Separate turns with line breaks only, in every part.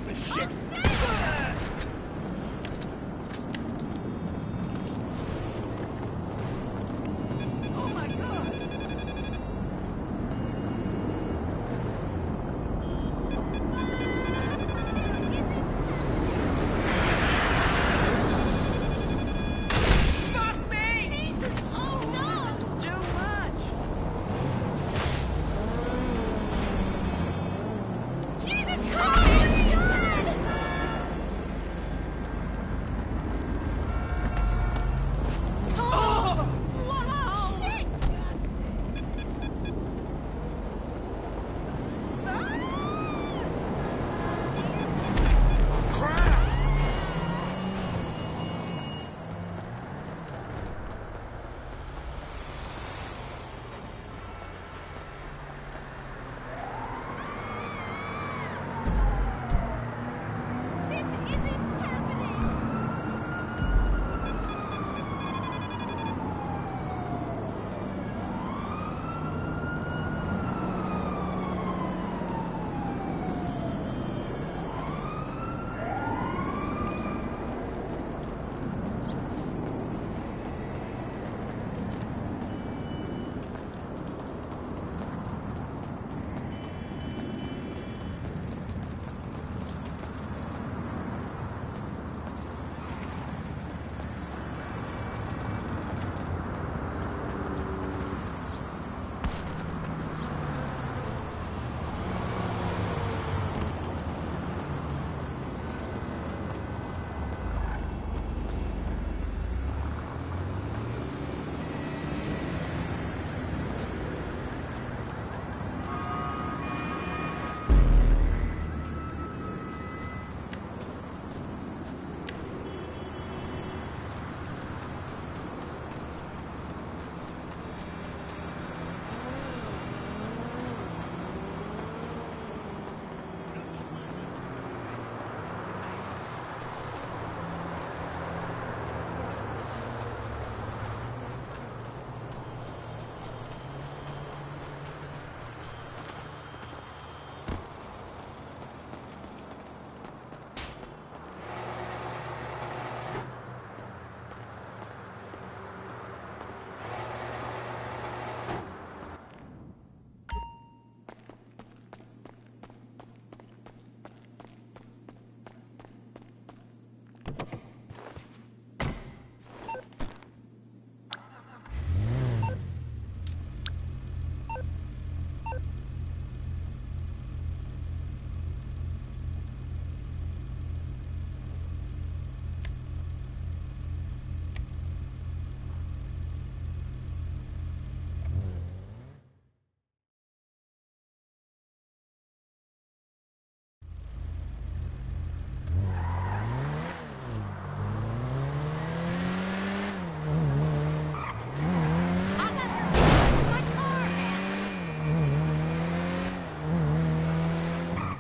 piece of shit!
Oh my God! Fuck me! Jesus! Oh no! This is too much! Jesus Christ! God! Oh! Wow! Shit! This isn't happening!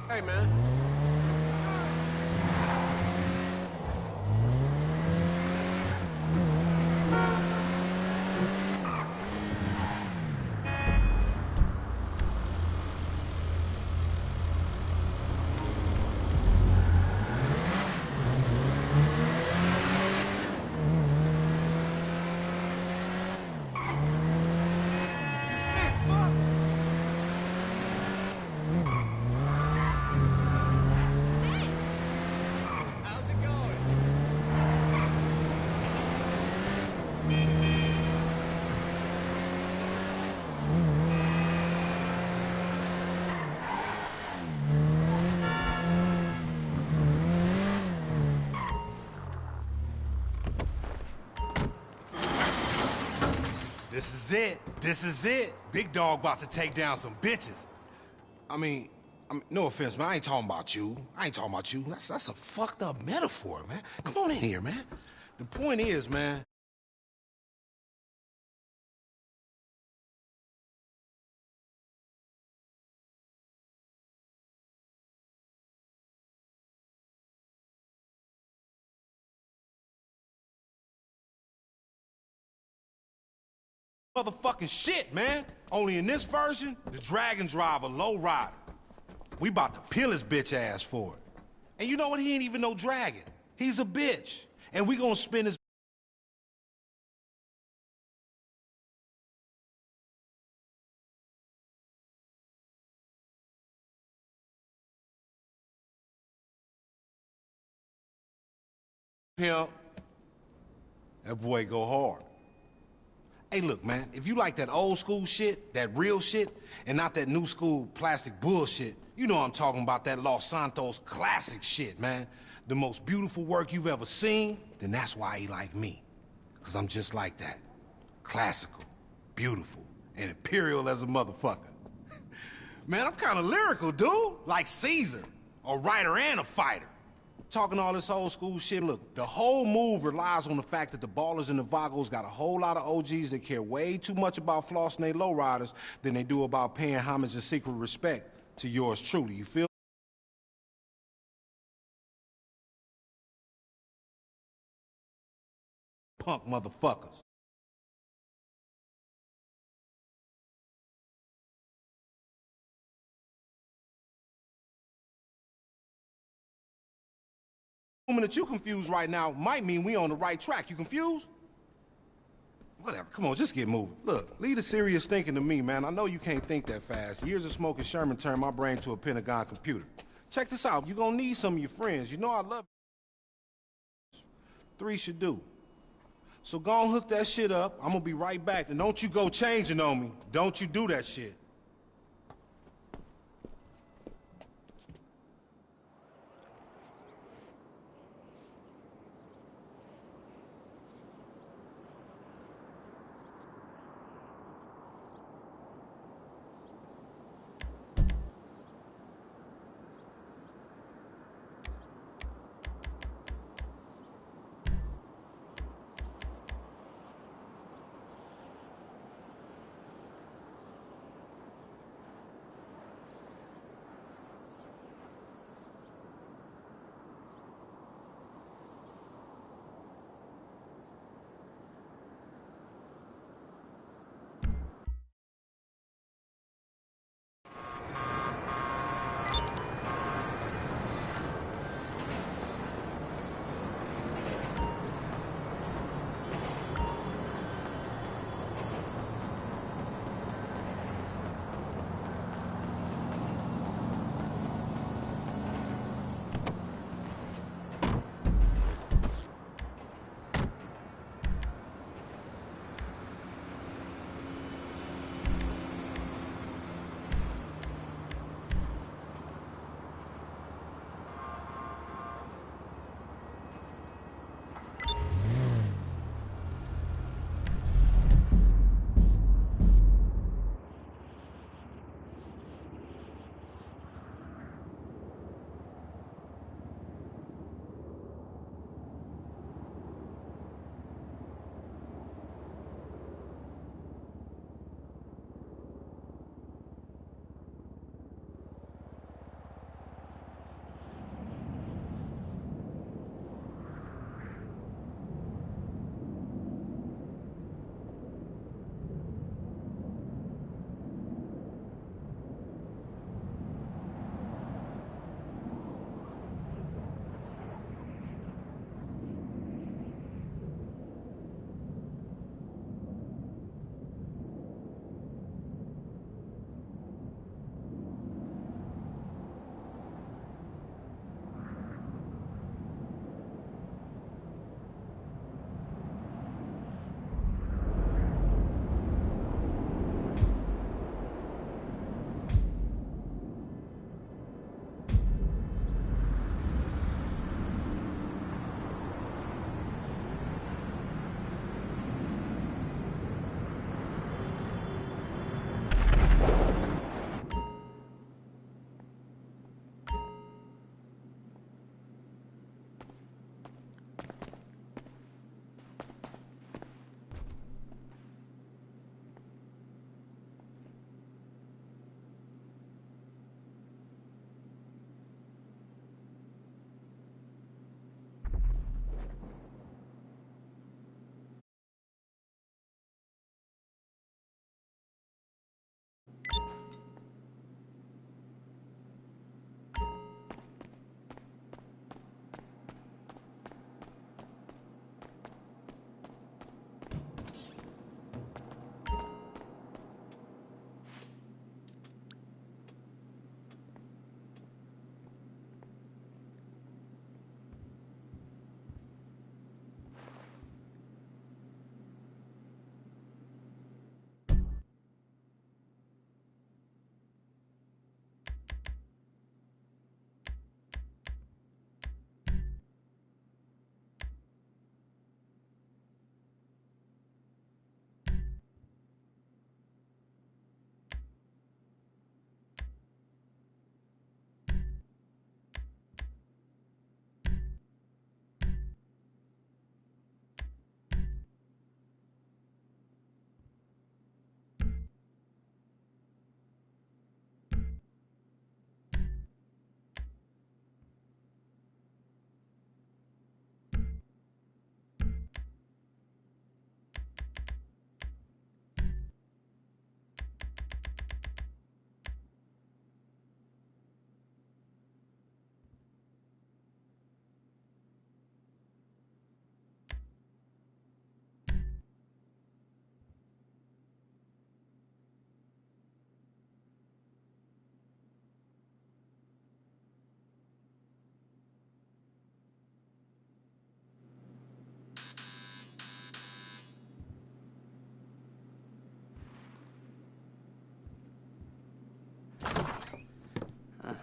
Hey, man. How's it going?
This is it. This is it. Big dog about to take down some bitches. I mean, no offense, man. I ain't talking about you. I ain't talking about you. That's a fucked up metaphor, man. Come on in here, man. The point is, man. Motherfucking shit, man. Only in this version, the Dragon Driver low rider. We about to peel his bitch ass for it. And you know what? He ain't even no dragon. He's a bitch. And we gonna spin his pimp. That boy go hard. Hey, look, man, if you like that old school shit, that real shit, and not that new school plastic bullshit, you know I'm talking about that Los Santos classic shit, man. The most beautiful work you've ever seen, then that's why he like me. Because I'm just like that. Classical, beautiful, and imperial as a motherfucker. Man, I'm kind of lyrical, dude. Like Caesar, a writer and a fighter. Talking all this old school shit, look, the whole move relies on the fact that the Ballers and the Vagos got a whole lot of OGs that care way too much about flossing they lowriders than they do about paying homage and secret respect to yours truly, you feel? Punk motherfuckers. That you confused right now might mean we on the right track. You confused? Whatever, come on, just get moving. Look, leave the serious thinking to me, man. I know you can't think that fast. Years of smoking Sherman turned my brain to a Pentagon computer. Check this out, you're gonna need some of your friends. You know I love you. 3 should do. So go and hook that shit up. I'm gonna be right back. And don't you go changing on me. Don't you do that shit.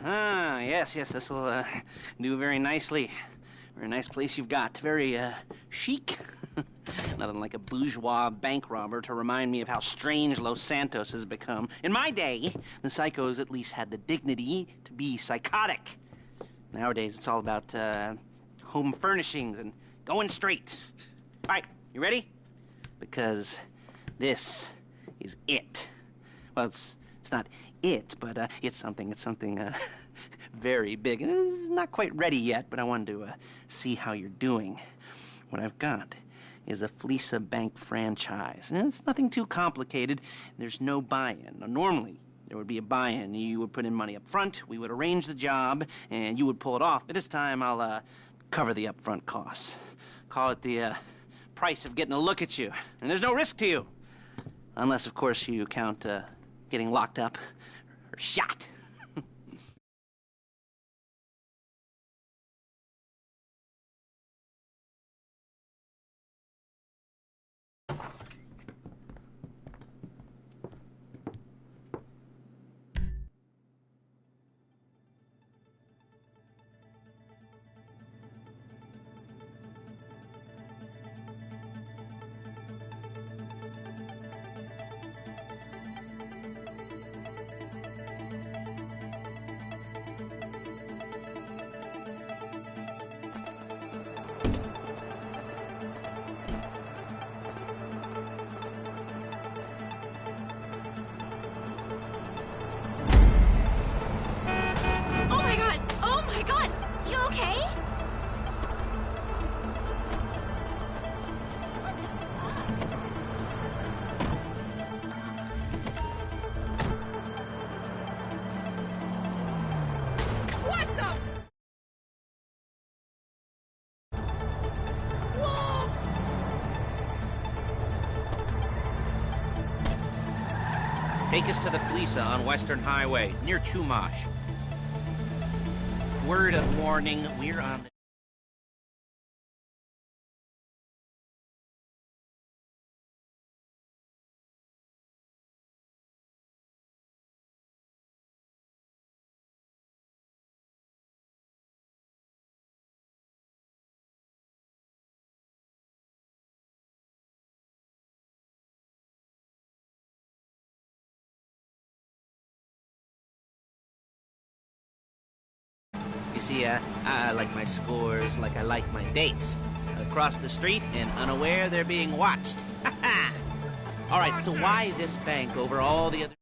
Yes, this will do very nicely. Very nice place you've got. Very chic. Nothing like a bourgeois bank robber to remind me of how strange Los Santos has become. In my day, the psychos at least had the dignity to be psychotic. Nowadays, it's all about home furnishings and going straight. All right, you ready? Because this is it. Well, it's not it, but it's something very big. It's not quite ready yet, but I wanted to see how you're doing. What I've got is a Fleeca Bank franchise. And it's nothing too complicated. There's no buy-in. Now, normally, there would be a buy-in. You would put in money up front, we would arrange the job, and you would pull it off. But this time, I'll cover the upfront costs. Call it the price of getting a look at you. And there's no risk to you. Unless, of course, you count getting locked up or shot. Take us to the Fleeca on Western Highway, near Chumash. Word of warning, we're on the... You see, I like my scores like I like my dates. Across the street and unaware they're being watched. All right, so why this bank over all the other...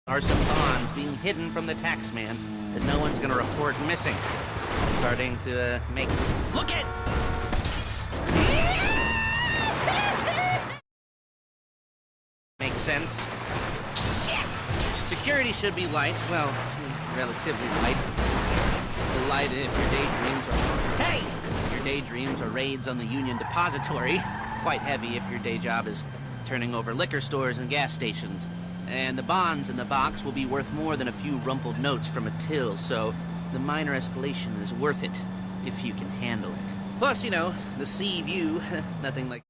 Are some bonds being hidden from the taxman that no one's gonna report missing. Starting to make... Look it! Makes sense. Security should be light. Well, relatively light. Light if your daydreams are... Hey! Your daydreams are raids on the Union Depository. Quite heavy if your day job is turning over liquor stores and gas stations. And the bonds in the box will be worth more than a few rumpled notes from a till, so the minor escalation is worth it, if you can handle it. Plus, you know, the sea view, nothing like...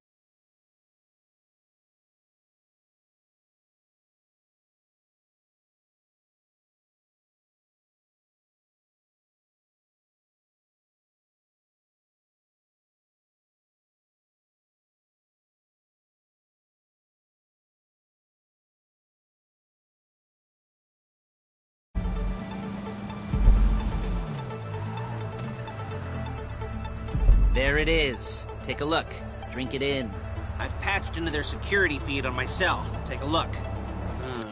There it is. Take a look. Drink it in. I've patched into their security feed on my cell. Take a look.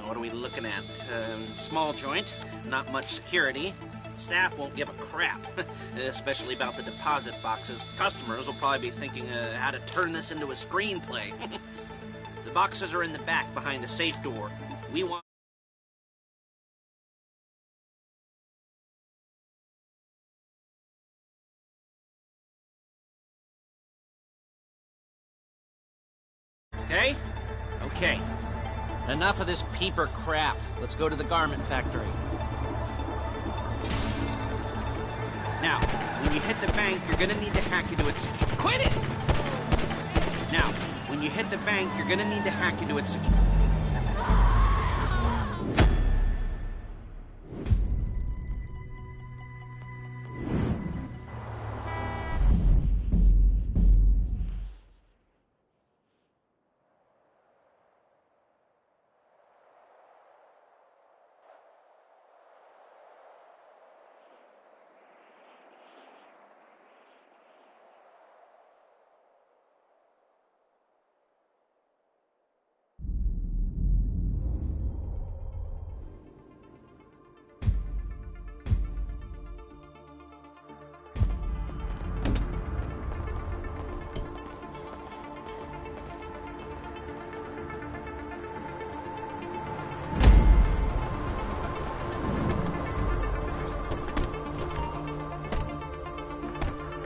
What are we looking at? Small joint, not much security. Staff won't give a crap, especially about the deposit boxes. Customers will probably be thinking how to turn this into a screenplay. The boxes are in the back behind a safe door. We want... Okay? Okay. Enough of this peeper crap. Let's go to the garment factory. Now, when you hit the bank, you're gonna need to hack into its... Quit it! Now, when you hit the bank, you're gonna need to hack into its...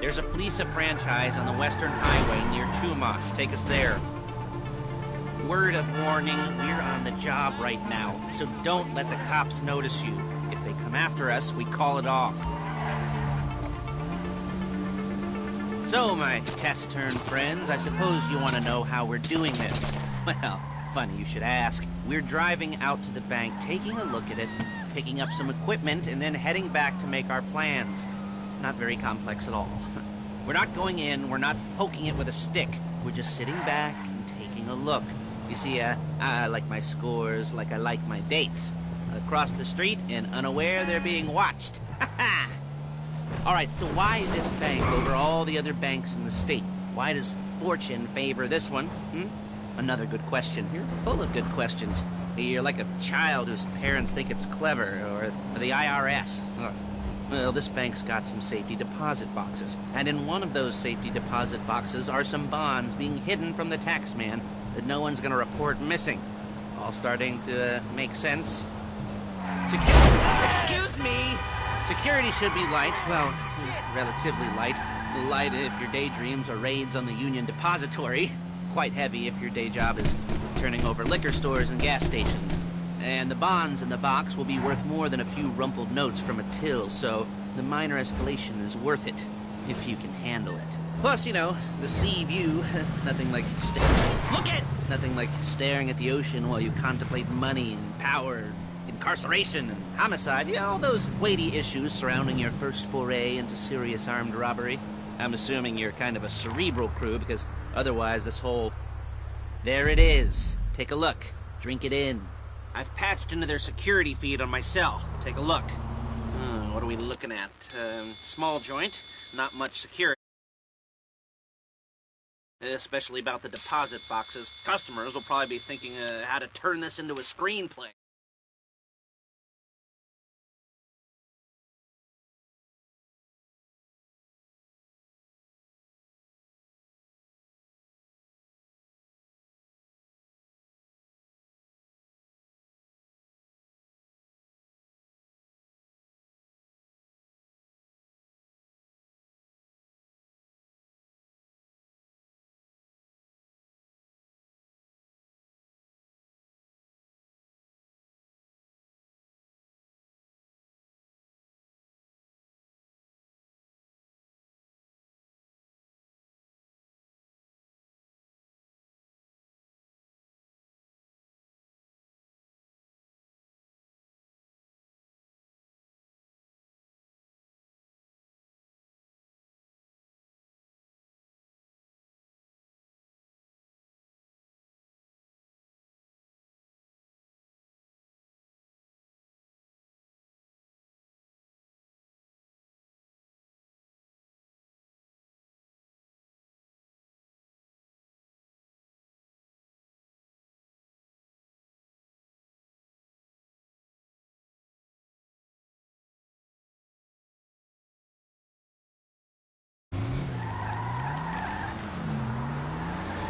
There's a Fleesa franchise on the Western Highway near Chumash. Take us there. Word of warning, we're on the job right now, so don't let the cops notice you. If they come after us, we call it off. So, my taciturn friends, I suppose you want to know how we're doing this. Well, funny you should ask. We're driving out to the bank, taking a look at it, picking up some equipment, and then heading back to make our plans. Not very complex at all. We're not going in, we're not poking it with a stick. We're just sitting back and taking a look. You see, I like my scores like I like my dates. Across the street and unaware they're being watched. Alright, so why this bank over all the other banks in the state? Why does fortune favor this one? Another good question. You're full of good questions. You're like a child whose parents think it's clever, or the IRS. Ugh. Well, this bank's got some safety deposit boxes, and in one of those safety deposit boxes are some bonds being hidden from the tax man that no one's gonna report missing. All starting to make sense? Excuse me! Security should be light, well, relatively light. Light if your daydreams are raids on the Union Depository. Quite heavy if your day job is turning over liquor stores and gas stations. And the bonds in the box will be worth more than a few rumpled notes from a till, so the minor escalation is worth it, if you can handle it. Plus, you know, the sea view, nothing like nothing like staring at the ocean while you contemplate money and power, incarceration and homicide, you know, all those weighty issues surrounding your first foray into serious armed robbery. I'm assuming you're kind of a cerebral crew, because otherwise this whole... There it is. Take a look. Drink it in. I've patched into their security feed on my cell. Take a look. What are we looking at? Small joint, not much security. Especially about the deposit boxes. Customers will probably be thinking how to turn this into a screenplay.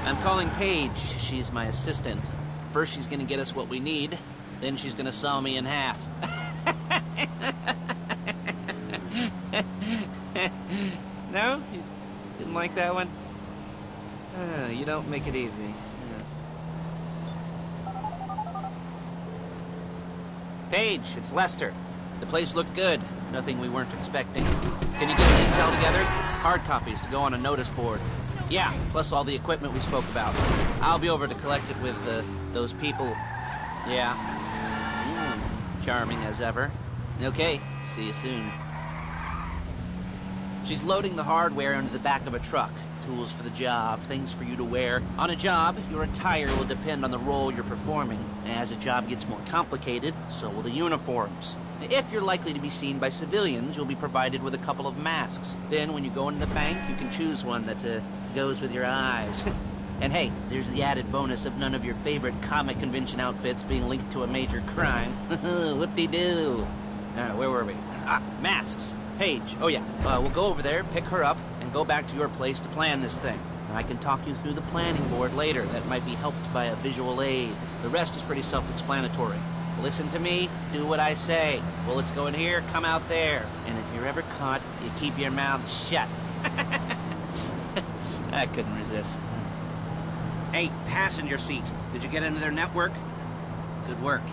I'm calling Paige. She's my assistant. First she's gonna get us what we need, then she's gonna saw me in half. No? You didn't like that one? You don't make it easy. Paige, it's Lester. The place looked good. Nothing we weren't expecting. Can you get the intel together? Hard copies to go on a notice board. Yeah, plus all the equipment we spoke about. I'll be over to collect it with, those people. Yeah. Charming as ever. Okay, see you soon. She's loading the hardware into the back of a truck. Tools for the job, things for you to wear. On a job, your attire will depend on the role you're performing. As the job gets more complicated, so will the uniforms. If you're likely to be seen by civilians, you'll be provided with a couple of masks. Then, when you go into the bank, you can choose one that goes with your eyes. And hey, there's the added bonus of none of your favorite comic convention outfits being linked to a major crime. Whoop-de-doo. Where were we? Masks. Paige. Oh yeah, we'll go over there, pick her up, and go back to your place to plan this thing. I can talk you through the planning board later. That might be helped by a visual aid. The rest is pretty self-explanatory. Listen to me, do what I say. Bullets go in here, come out there. And if you're ever caught, you keep your mouth shut. I couldn't resist. Hey, passenger seat. Did you get into their network? Good work.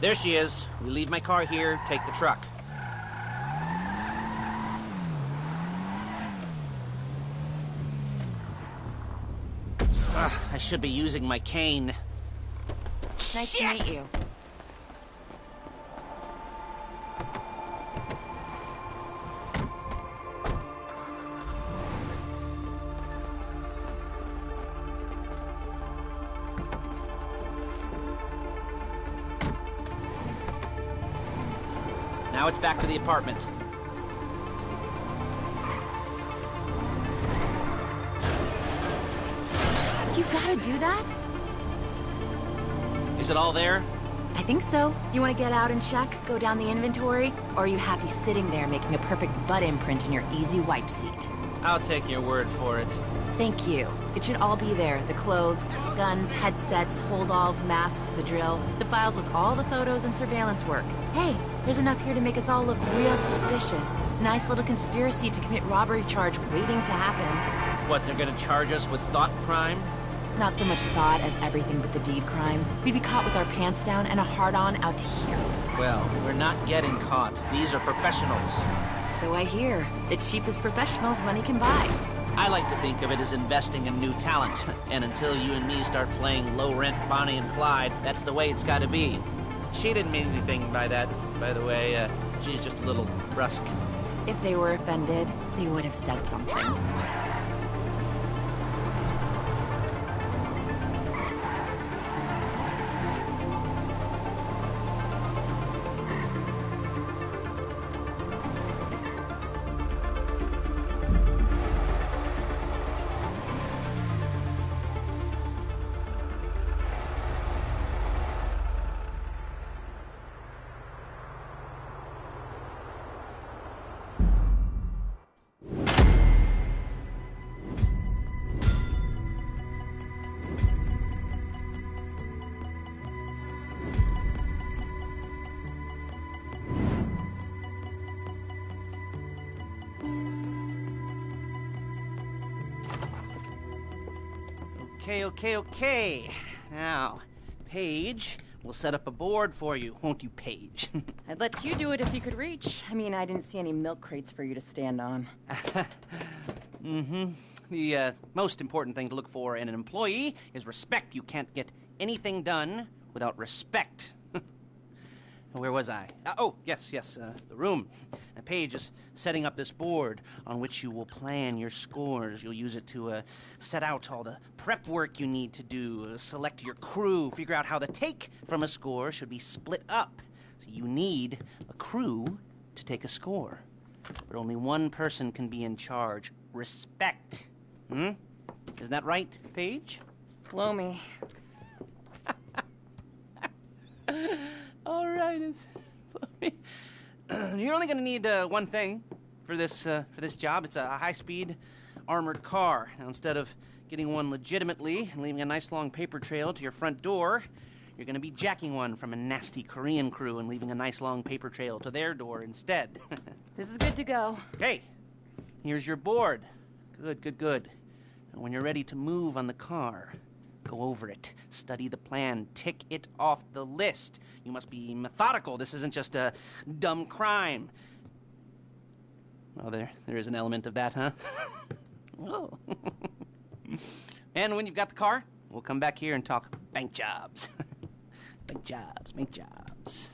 There she is. We leave my car here, take the truck. I should be using my cane.
Nice to meet you.
Now it's back to the apartment.
You gotta do that?
Is it all there?
I think so. You want to get out and check, go down the inventory? Or are you happy sitting there making a perfect butt imprint in your easy wipe seat?
I'll take your word for it.
Thank you. It should all be there. The clothes, guns, headsets, holdalls, masks, the drill. The files with all the photos and surveillance work. Hey, there's enough here to make us all look real suspicious. Nice little conspiracy to commit robbery charge waiting to happen.
What, they're gonna charge us with thought crime?
Not so much thought as everything but the deed crime. We'd be caught with our pants down and a hard-on out to here.
Well, we're not getting caught. These are professionals.
So I hear. The cheapest professionals money can buy.
I like to think of it as investing in new talent. And until you and me start playing low-rent Bonnie and Clyde, that's the way it's gotta be. She didn't mean anything by that, by the way. She's just a little brusque.
If they were offended, they would have said something.
Okay. Now, Paige, we'll set up a board for you, won't you, Paige?
I'd let you do it if you could reach. I mean, I didn't see any milk crates for you to stand on.
The most important thing to look for in an employee is respect. You can't get anything done without respect. Where was I? Yes, the room. Paige is setting up this board on which you will plan your scores. You'll use it to set out all the prep work you need to do, select your crew, figure out how the take from a score should be split up. So you need a crew to take a score. But only one person can be in charge. Respect. Isn't that right, Paige?
Blow me.
All right, you're only going to need one thing for this job. It's a high-speed armored car. Now, instead of getting one legitimately and leaving a nice long paper trail to your front door, you're going to be jacking one from a nasty Korean crew and leaving a nice long paper trail to their door instead.
This is good to go.
Okay, here's your board. Good. And when you're ready to move on the car, go over it, study the plan, tick it off the list. You must be methodical. This isn't just a dumb crime. Oh, there is an element of that, huh? Oh. And when you've got the car, we'll come back here and talk bank jobs. Bank jobs.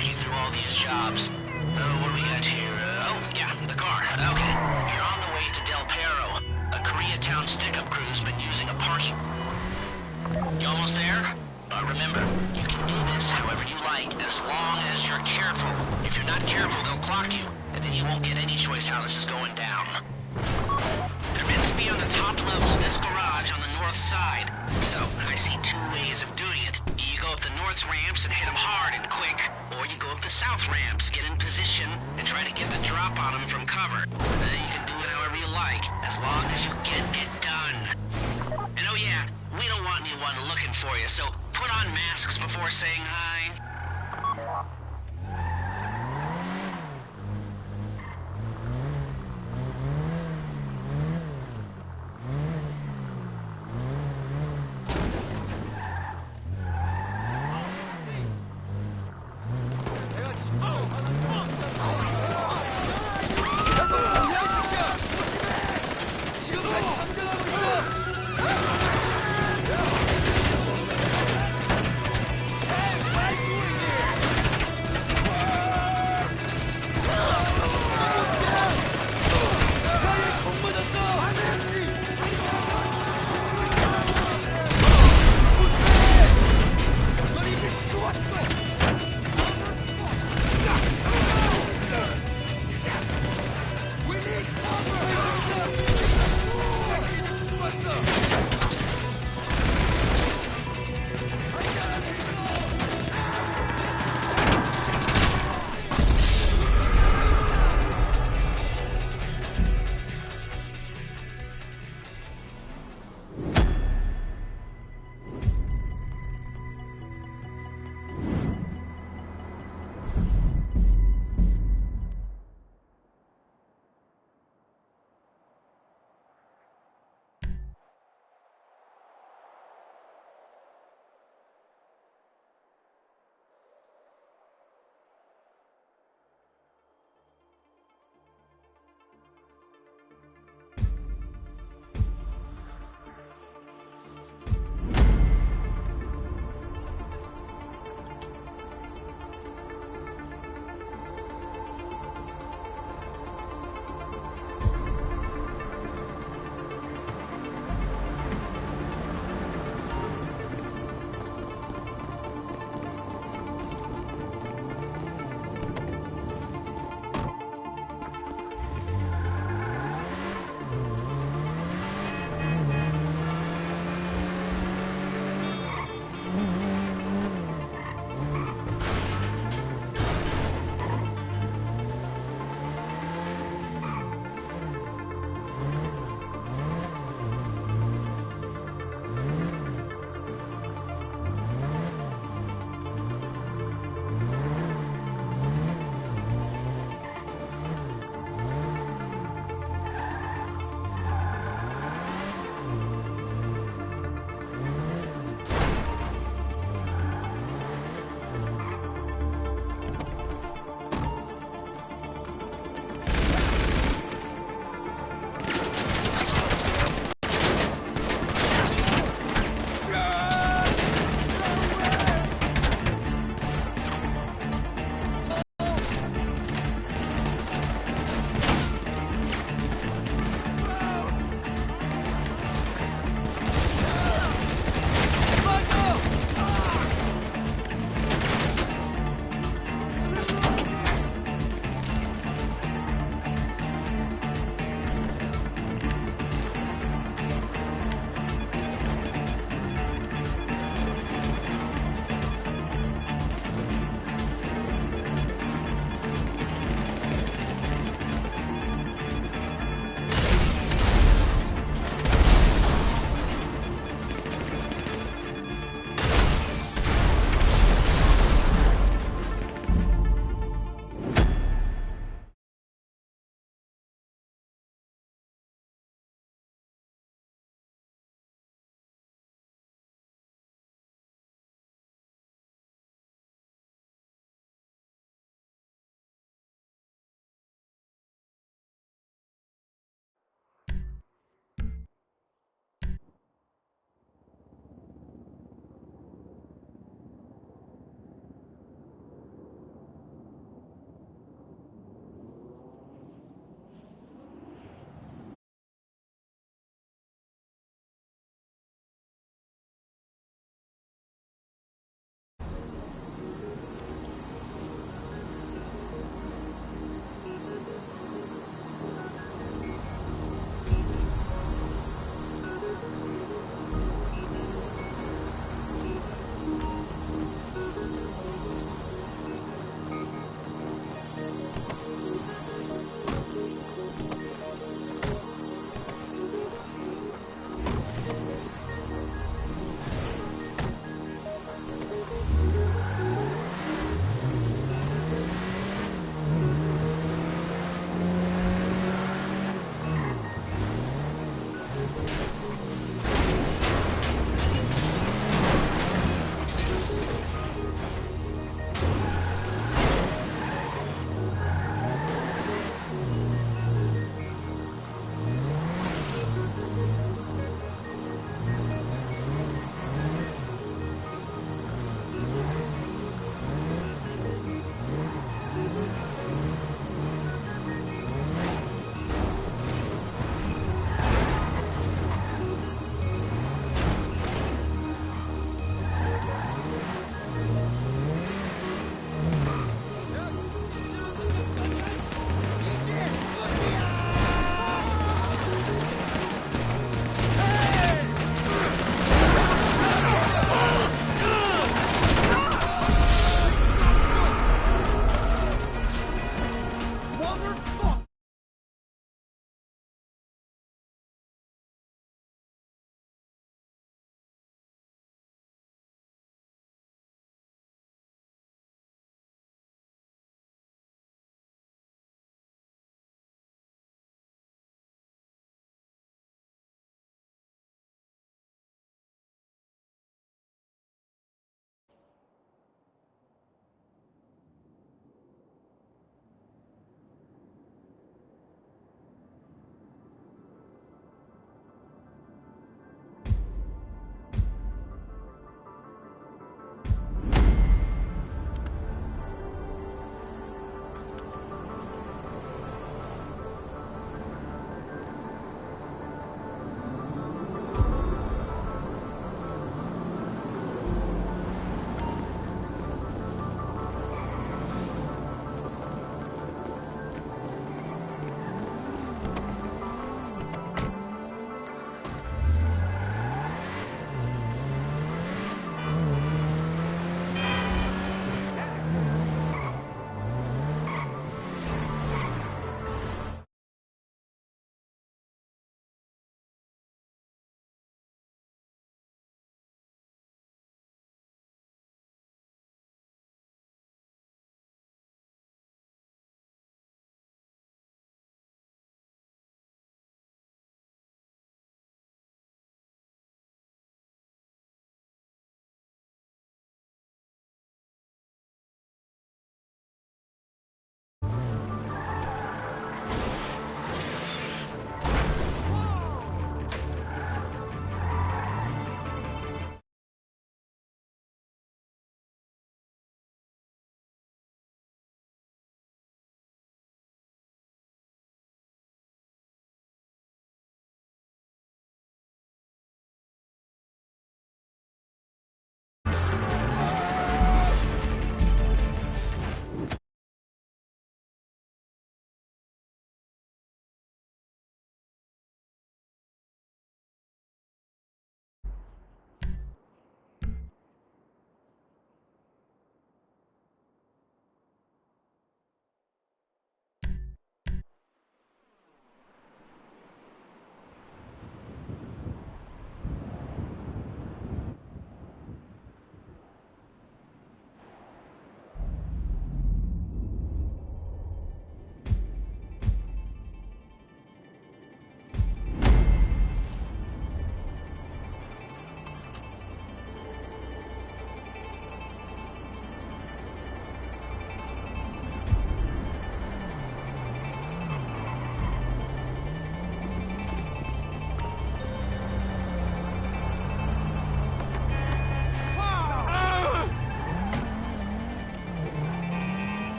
talk you through all these jobs. What do we got here? The car. Okay. You're on the way to Del Perro. A Koreatown stick-up crew's been using a parking... You almost there? Remember, you can do this however you like, as long as you're careful. If you're not careful, they'll clock you, and then you won't get any choice how this is going down. They're meant to be on the top level of this garage on the north side. So, I see two ways of doing it. north ramps and hit them hard and quick, or you go up the south ramps, get in position, and try to get the drop on them from cover. You can do it however you like, as long as you get it done. And oh yeah, we don't want anyone looking for you, so put on masks before saying hi.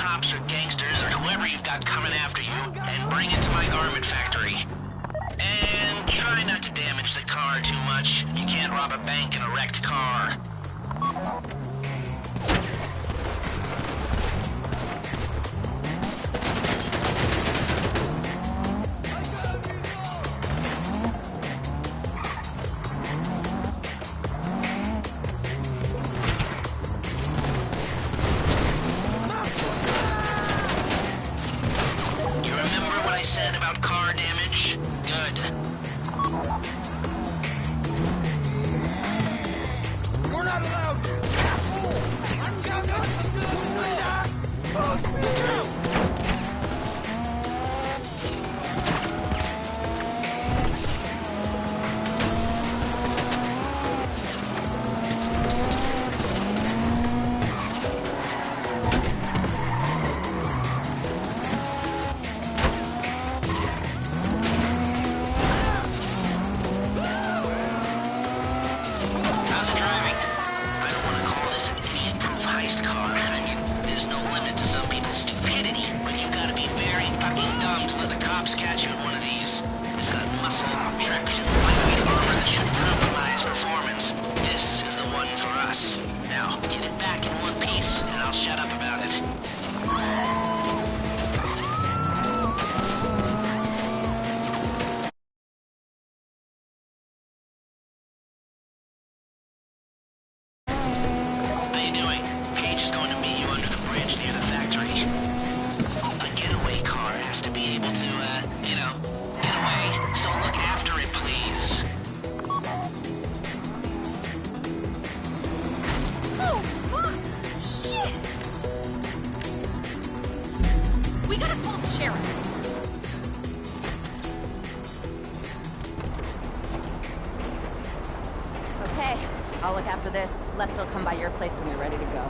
cops or gangsters or whoever you've got coming after you and bring it to my garment factory. And try not to damage the car too much. You can't rob a bank in a wrecked car. You remember what I said about car damage? Good.
We're not allowed to.
How's it driving? I don't want to call this an idiot-proof heist car. I mean, there's no limit to some people's stupidity, but you gotta be very fucking dumb to let the cops catch you in one of these. It's got muscle, traction, lightweight armor that shouldn't compromise performance. This is the one for us. Now, get it back in one piece, and I'll shut up about it. How you doing? Paige is going to meet you under the bridge near the factory. A getaway car has to be able to, get away. So look after it, please.
Oh, fuck! Shit! We gotta call the sheriff. Okay, I'll look after this. Lester will come by your place when you're ready to go.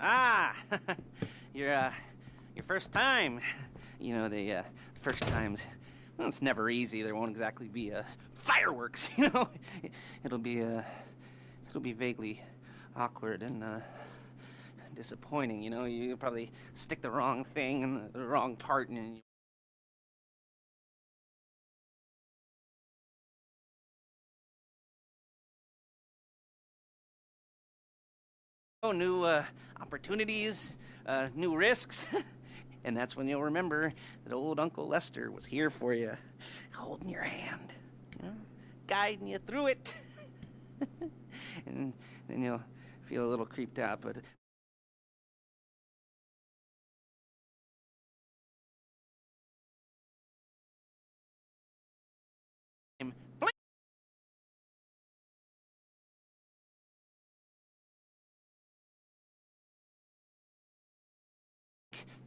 Ah, your first time. You know, the first times, well, it's never easy. There won't exactly be fireworks, you know. It'll be vaguely awkward and disappointing, you know. You probably stick the wrong thing in the wrong part and you... Oh, new opportunities, new risks. And that's when you'll remember that old Uncle Lester was here for you, holding your hand, you know, guiding you through it. And then you'll feel a little creeped out, but...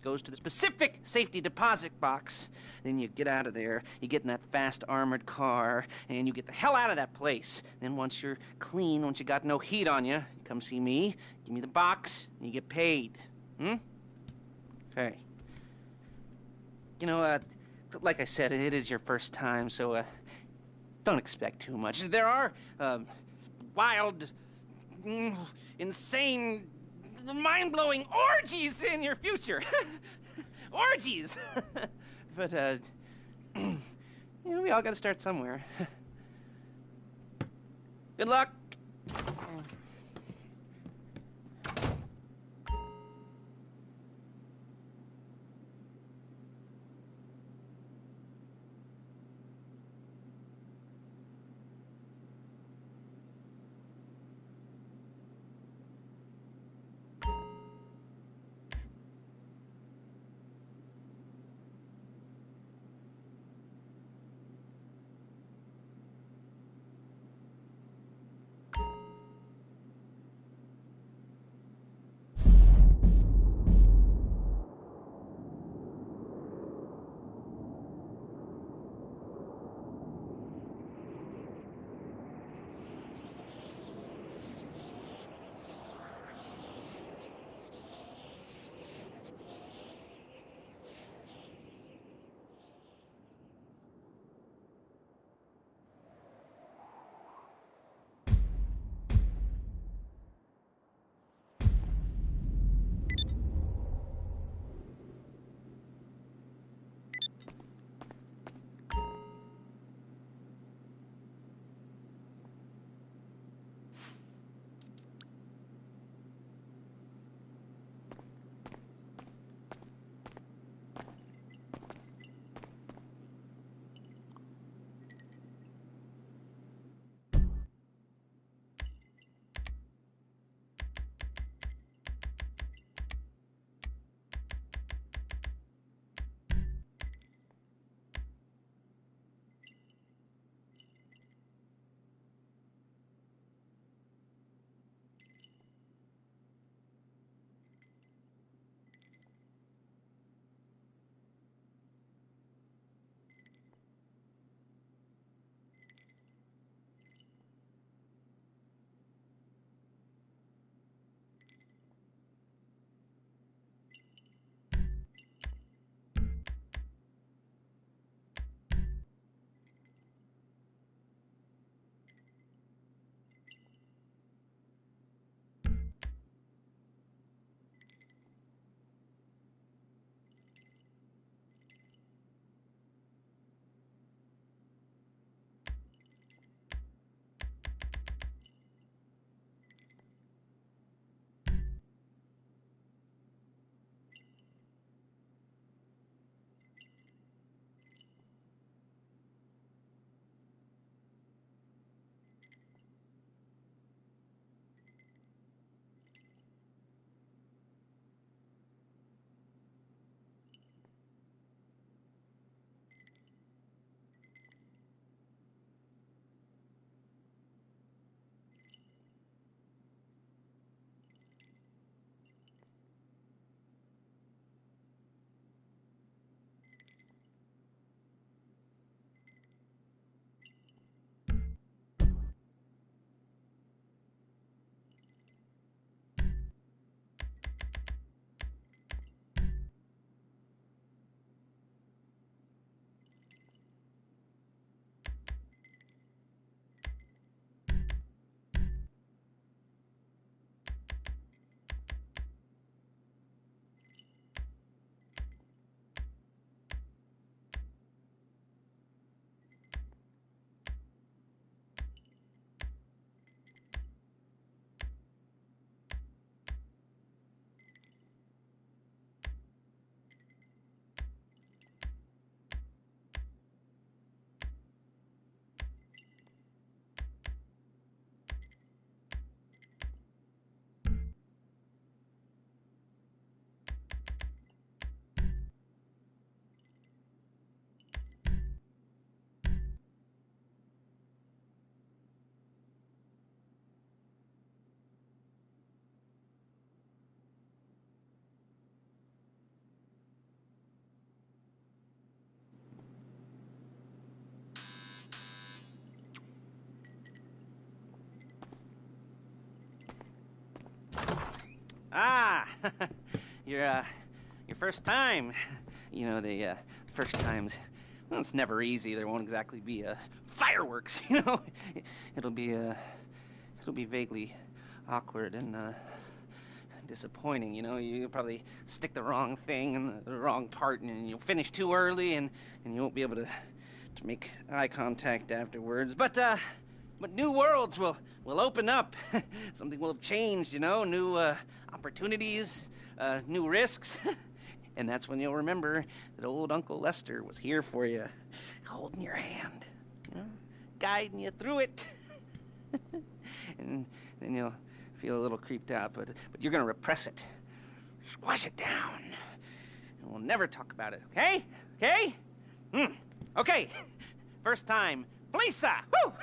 goes to the specific safety deposit box. Then you get out of there, you get in that fast armored car, and you get the hell out of that place. Then once you're clean, once you got no heat on you, come see me, give me the box, and you get paid. Hmm? Okay. You know, like I said, it is your first time, so don't expect too much. There are wild, insane, mind-blowing orgies in your future. Orgies. But you know, we all gotta start somewhere. Good luck. Ah, your first time. You know, the first times, well, it's never easy. There won't exactly be fireworks, you know. It'll be vaguely awkward and disappointing, you know. You'll probably stick the wrong thing in the wrong part, and you'll finish too early, and you won't be able to make eye contact afterwards. But new worlds will open up. Something will have changed, you know. New opportunities, new risks. And that's when you'll remember that old Uncle Lester was here for you, holding your hand, you know, guiding you through it. And then you'll feel a little creeped out, but you're gonna repress it. Squash it down. And we'll never talk about it, okay? Okay? Okay. First time. Lisa! Woo!